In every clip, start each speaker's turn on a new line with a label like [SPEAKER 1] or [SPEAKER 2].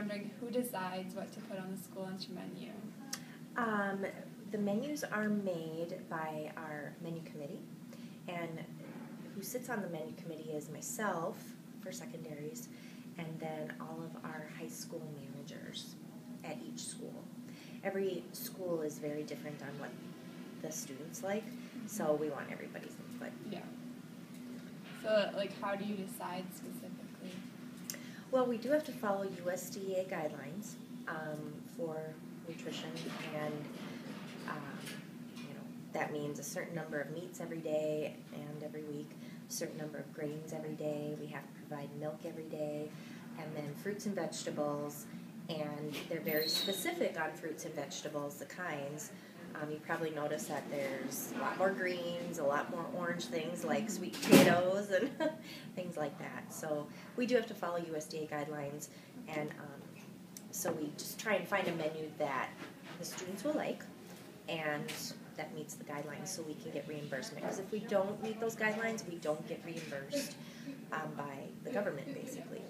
[SPEAKER 1] wondering, who decides what to put on the school lunch menu?
[SPEAKER 2] The menus are made by our menu committee, and who sits on the menu committee is myself for secondaries, and then all of our high school managers at each school. Every school is very different on what the students like, so we want everybody's input.
[SPEAKER 1] Yeah. So, like, how do you decide specifically?
[SPEAKER 2] Well, we do have to follow USDA guidelines for nutrition, and that means a certain number of meats every day and every week, a certain number of grains every day. We have to provide milk every day, and then fruits and vegetables. And they're very specific on fruits and vegetables, the kinds. You probably notice that there's a lot more greens, a lot more orange things like sweet potatoes and things like that. So we do have to follow USDA guidelines, and so we just try and find a menu that the students will like and that meets the guidelines so we can get reimbursement. Because if we don't meet those guidelines, we don't get reimbursed by the government, basically.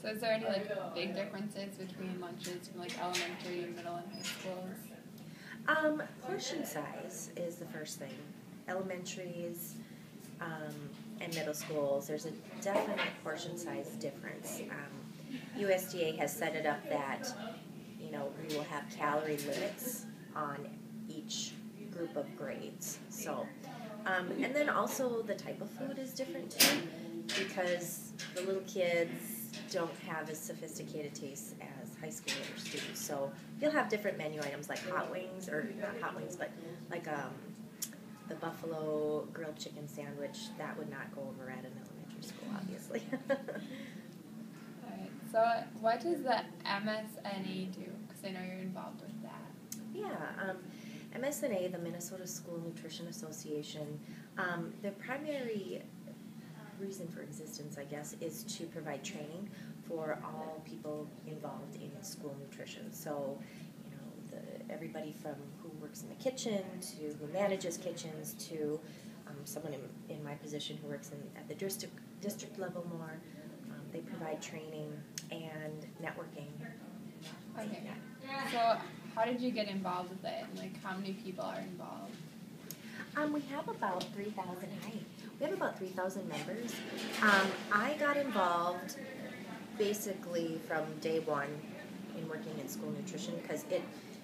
[SPEAKER 1] So is there any big differences between lunches from elementary, middle, and high schools?
[SPEAKER 2] Portion size is the first thing. Elementaries and middle schools, there's a definite portion size difference. USDA has set it up that we will have calorie limits on each group of grades. So, and then also the type of food is different too, because the little kids don't have as sophisticated tastes as high school students. So you'll have different menu items like hot wings, or not hot wings, but like the buffalo grilled chicken sandwich. That would not go over at an elementary school, obviously.
[SPEAKER 1] Alright, so what does the MSNA do? Because I know you're involved with that.
[SPEAKER 2] Yeah, MSNA, the Minnesota School Nutrition Association, their primary reason for existence, I guess, is to provide training for all people involved in school nutrition. So, everybody from who works in the kitchen to who manages kitchens to someone in my position who works at the district level more. They provide training and networking.
[SPEAKER 1] Okay. So how did you get involved with it? And how many people are involved?
[SPEAKER 2] We have about 3,000. We have about 3,000 members. I got involved basically from day one in working in school nutrition because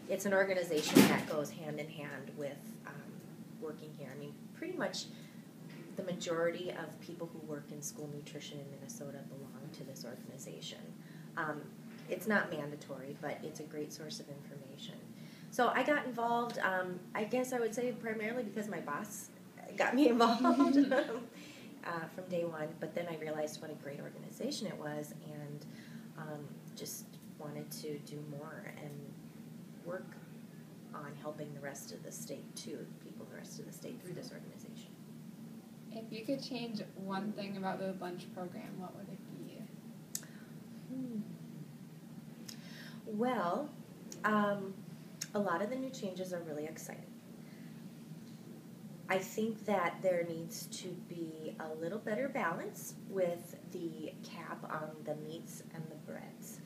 [SPEAKER 2] it's an organization that goes hand in hand with working here. I mean, pretty much the majority of people who work in school nutrition in Minnesota belong to this organization. It's not mandatory, but it's a great source of information. So I got involved, I guess I would say primarily because my boss got me involved from day one, but then I realized what a great organization it was and just wanted to do more and work on helping the rest of the state too, people in the rest of the state through this organization.
[SPEAKER 1] If you could change one thing about the lunch program, what would it be?
[SPEAKER 2] Well, a lot of the new changes are really exciting. I think that there needs to be a little better balance with the cap on the meats and the breads.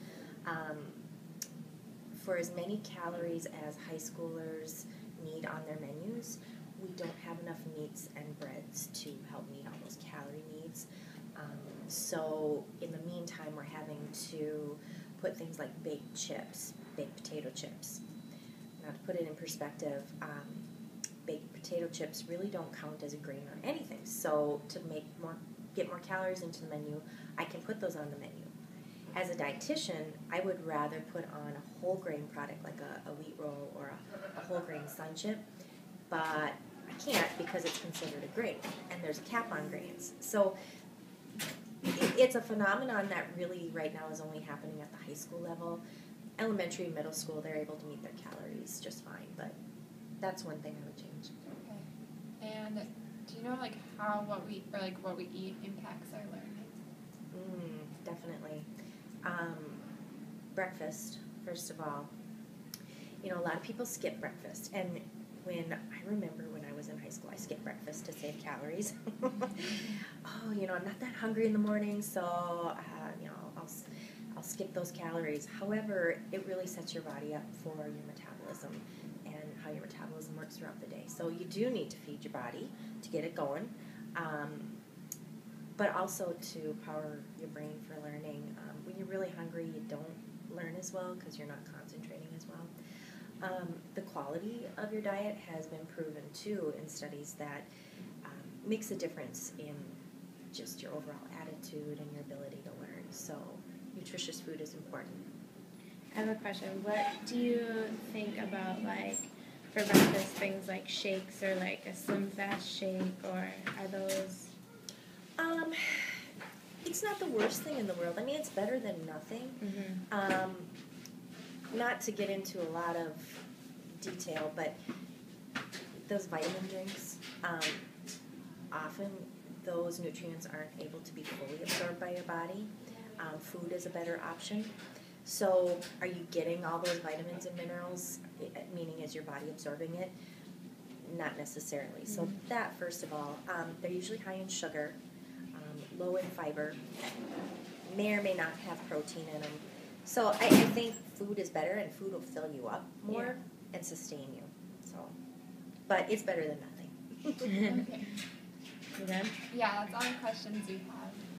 [SPEAKER 2] For as many calories as high schoolers need on their menus, we don't have enough meats and breads to help meet all those calorie needs. So in the meantime, we're having to put things like baked chips, baked potato chips. Now to put it in perspective, baked potato chips really don't count as a grain or anything. So to get more calories into the menu, I can put those on the menu. As a dietitian, I would rather put on a whole grain product like a wheat roll or a whole grain sun chip, but I can't because it's considered a grain, and there's a cap on grains. So it's a phenomenon that really right now is only happening at the high school level. Elementary and middle school, they're able to meet their calories just fine, but that's one thing I would change.
[SPEAKER 1] Okay. And do you know how what we eat impacts our learning?
[SPEAKER 2] Definitely. Breakfast, first of all. A lot of people skip breakfast, and I remember when I was in high school, I skipped breakfast to save calories. I'm not that hungry in the morning, so I'll skip those calories. However, it really sets your body up for your metabolism and how your metabolism works throughout the day. So you do need to feed your body to get it going, but also to power your brain for learning. When you're really hungry, you don't learn as well because you're not concentrating as well. The quality of your diet has been proven too in studies that makes a difference in just your overall attitude and your ability to learn. So nutritious food is important.
[SPEAKER 3] I have a question. What do you think about, like, for breakfast, things like shakes or like a Slim Fast shake, or are those?
[SPEAKER 2] It's not the worst thing in the world. I mean, it's better than nothing.
[SPEAKER 3] Mm-hmm.
[SPEAKER 2] Not to get into a lot of detail, but those vitamin drinks, often those nutrients aren't able to be fully absorbed by your body. Food is a better option. So are you getting all those vitamins and minerals, meaning is your body absorbing it? Not necessarily. So that, first of all, they're usually high in sugar, low in fiber, may or may not have protein in them. So I think food is better, and food will fill you up more and sustain you. So, but it's better than nothing.
[SPEAKER 1] Okay.
[SPEAKER 3] You done?
[SPEAKER 1] Yeah, that's all the questions we have.